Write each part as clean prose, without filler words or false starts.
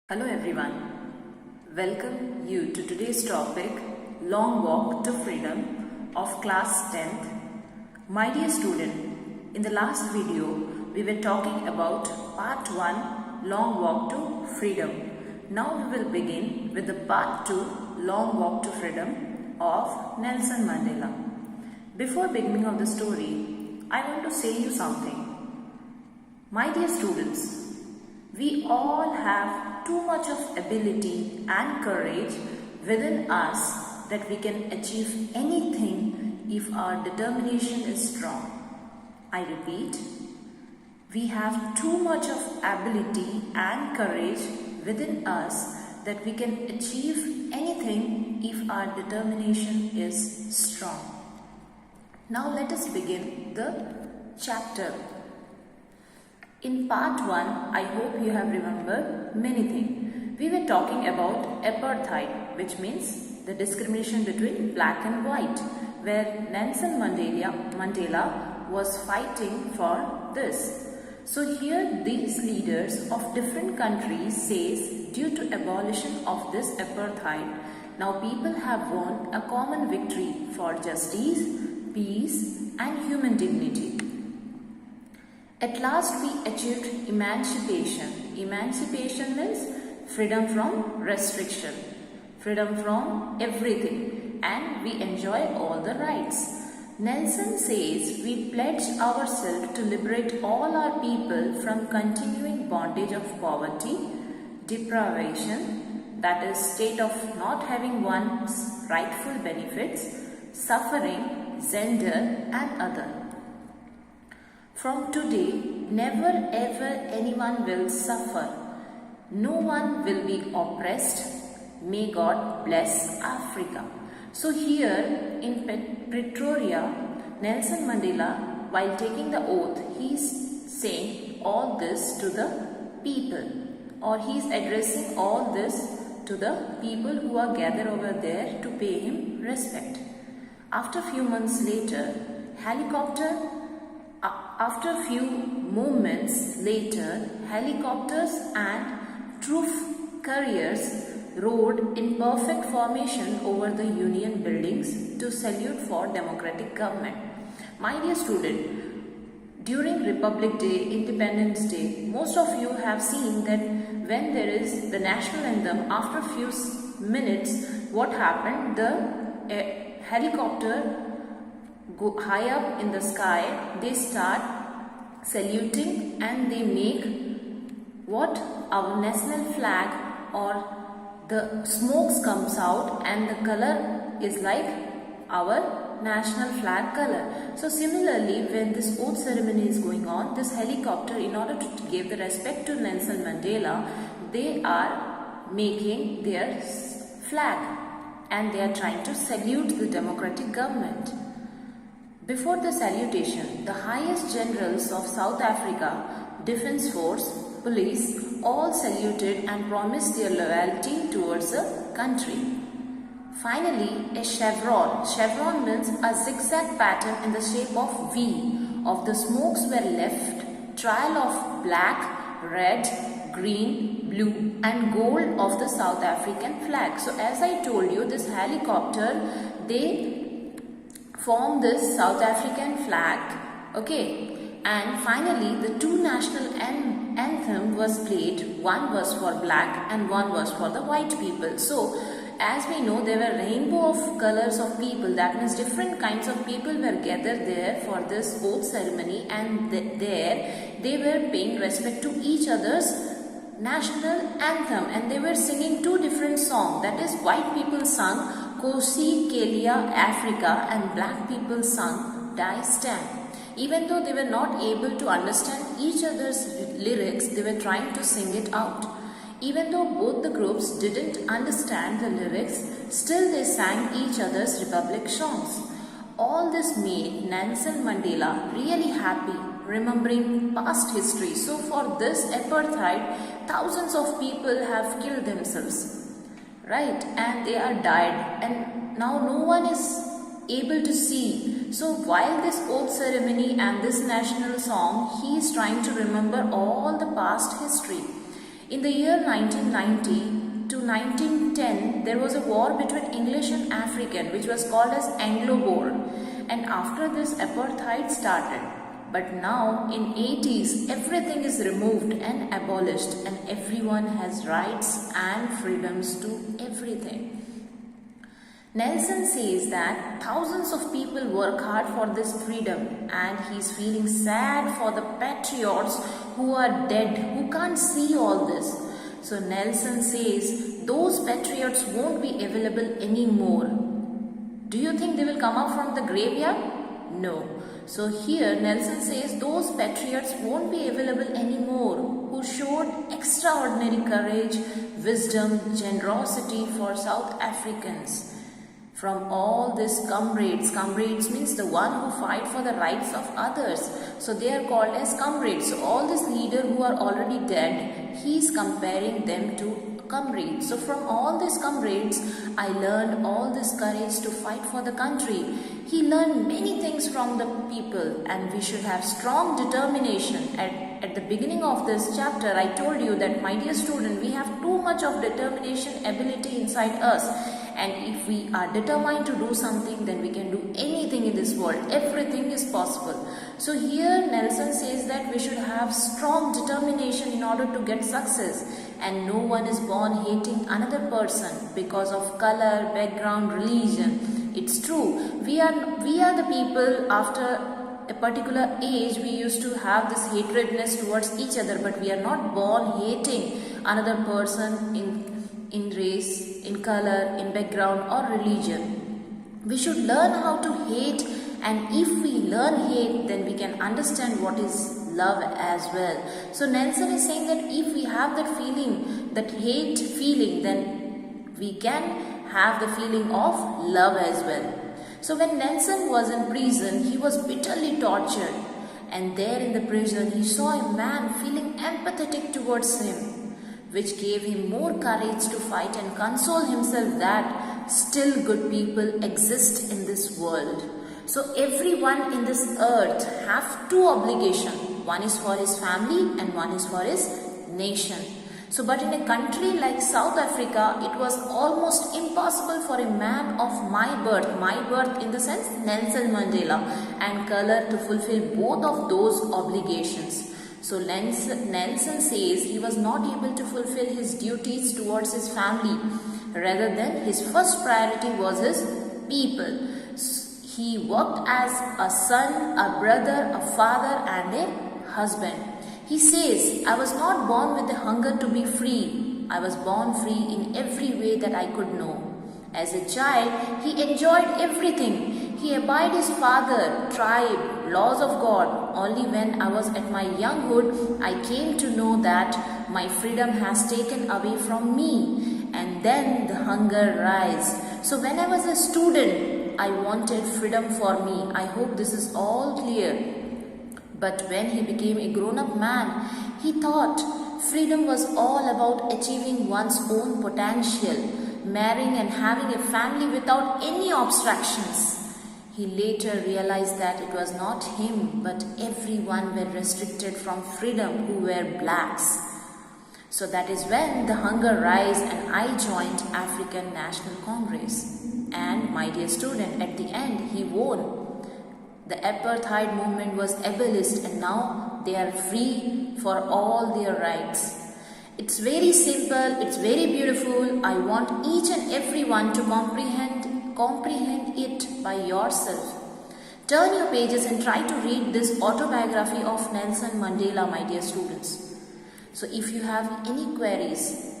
Hello everyone, welcome you to today's topic, Long Walk to Freedom of class 10th. My dear student, in the last video we were talking about part 1, Long Walk to Freedom. Now we will begin with the part 2, Long Walk to Freedom of Nelson Mandela. Before beginning of the story, I want to say you something. My dear students, we all have too much of ability and courage within us that we can achieve anything if our determination is strong. I repeat, we have too much of ability and courage within us that we can achieve anything if our determination is strong. Now let us begin the chapter. In part 1, I hope you have remembered many things. We were talking about apartheid, which means the discrimination between black and white, where Nelson Mandela was fighting for this. So here these leaders of different countries says due to abolition of this apartheid, now people have won a common victory for justice, peace and human dignity. At last we achieved emancipation. Emancipation means freedom from restriction, freedom from everything, and we enjoy all the rights. Nelson says we pledge ourselves to liberate all our people from continuing bondage of poverty, deprivation, that is state of not having one's rightful benefits, suffering, gender and other. From today, never ever anyone will suffer. No one will be oppressed. May God bless Africa. So here in Pretoria, Nelson Mandela, while taking the oath, he is saying all this to the people, or he is addressing all this to the people who are gathered over there to pay him respect. After few months later, After few moments later, helicopters and troop carriers rode in perfect formation over the Union buildings to salute for democratic government. My dear student, during Republic Day, Independence Day, most of you have seen that when there is the national anthem, after few minutes, what happened? The helicopter go high up in the sky, they start saluting and they make what our national flag, or the smokes comes out and the color is like our national flag color. So similarly, when this oath ceremony is going on, this helicopter, in order to give the respect to Nelson Mandela, they are making their flag and they are trying to salute the democratic government. Before the salutation, the highest generals of South Africa, Defence Force, police, all saluted and promised their loyalty towards the country. Finally, a chevron. Chevron means a zigzag pattern in the shape of V of the smokes were left, trail of black, red, green, blue and gold of the South African flag. So as I told you, this helicopter, they form this South African flag, okay, and finally the two national anthem was played. One was for black and one was for the white people. So as we know, there were rainbow of colors of people, that means different kinds of people were gathered there for this oath ceremony, and there they were paying respect to each other's national anthem, and they were singing two different songs. That is, white people sung Kosi Kelia Africa and black people sung Die Stand. Even though they were not able to understand each other's lyrics, they were trying to sing it out. Even though both the groups didn't understand the lyrics, still they sang each other's republic songs. All this made Nelson Mandela really happy, remembering past history. So for this apartheid, thousands of people have killed themselves, right, and they are died, and now no one is able to see. So while this oath ceremony and this national song, he is trying to remember all the past history. In the year 1990 to 1910, there was a war between English and African, which was called as Anglo-Boer. And after this, apartheid started. But now in 80s, everything is removed and abolished, and everyone has rights and freedoms to everything. Nelson says that thousands of people work hard for this freedom, and he's feeling sad for the patriots who are dead, who can't see all this. So Nelson says those patriots won't be available anymore. Do you think they will come up from the graveyard? No. So here Nelson says those patriots won't be available anymore who showed extraordinary courage, wisdom, generosity for South Africans. From all these comrades means the one who fight for the rights of others. So they are called as comrades. So all these leaders who are already dead, he is comparing them to comrades. So from all these comrades, I learned all this courage to fight for the country. He learned many things from the people, and we should have strong determination. At the beginning of this chapter, I told you that, my dear student, we have too much of determination, ability inside us. And if we are determined to do something, then we can do anything in this world. Everything is possible. So here Nelson says that we should have strong determination in order to get success. And no one is born hating another person because of color, background, religion. It's true. We are the people, after a particular age, we used to have this hatredness towards each other, but we are not born hating another person in race, in color, in background or religion. We should learn how to hate, and if we learn hate, then we can understand what is love as well. So Nelson is saying that if we have that feeling, that hate feeling, then we can have the feeling of love as well. So when Nelson was in prison, he was bitterly tortured, and there in the prison he saw a man feeling empathetic towards him, which gave him more courage to fight and console himself that still good people exist in this world. So everyone in this earth have two obligations. One is for his family and one is for his nation. So but in a country like South Africa, it was almost impossible for a man of my birth in the sense Nelson Mandela, and color to fulfill both of those obligations. So Nelson says he was not able to fulfill his duties towards his family. Rather than his first priority was his people. He worked as a son, a brother, a father and a husband. He says, I was not born with the hunger to be free. I was born free in every way that I could know. As a child, he enjoyed everything. He obeyed his father, tribe, laws of God. Only when I was at my younghood, I came to know that my freedom has taken away from me. And then the hunger rise. So when I was a student, I wanted freedom for me. I hope this is all clear. But when he became a grown-up man, he thought freedom was all about achieving one's own potential, marrying and having a family without any obstructions. He later realized that it was not him, but everyone were restricted from freedom who were blacks. So that is when the hunger rise and I joined African National Congress. And my dear student, at the end, he won. The apartheid movement was abolished, and now they are free for all their rights. It's very simple, it's very beautiful. I want each and everyone to comprehend it by yourself. Turn your pages and try to read this autobiography of Nelson Mandela, my dear students. So if you have any queries,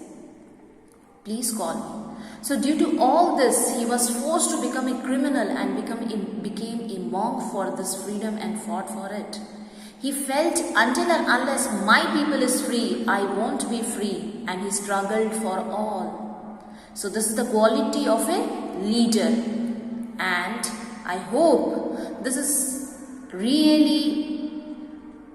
please call me. So due to all this, he was forced to become a criminal and became a monk for this freedom and fought for it. He felt, until and unless my people is free, I won't be free, and he struggled for all. So this is the quality of a leader, and I hope this is really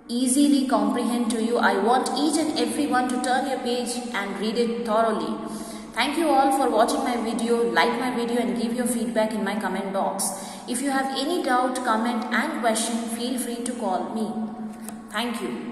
easily comprehend to you. I want each and everyone to turn your page and read it thoroughly. Thank you all for watching my video. Like my video and give your feedback in my comment box. If you have any doubt, comment and question, feel free to call me. Thank you.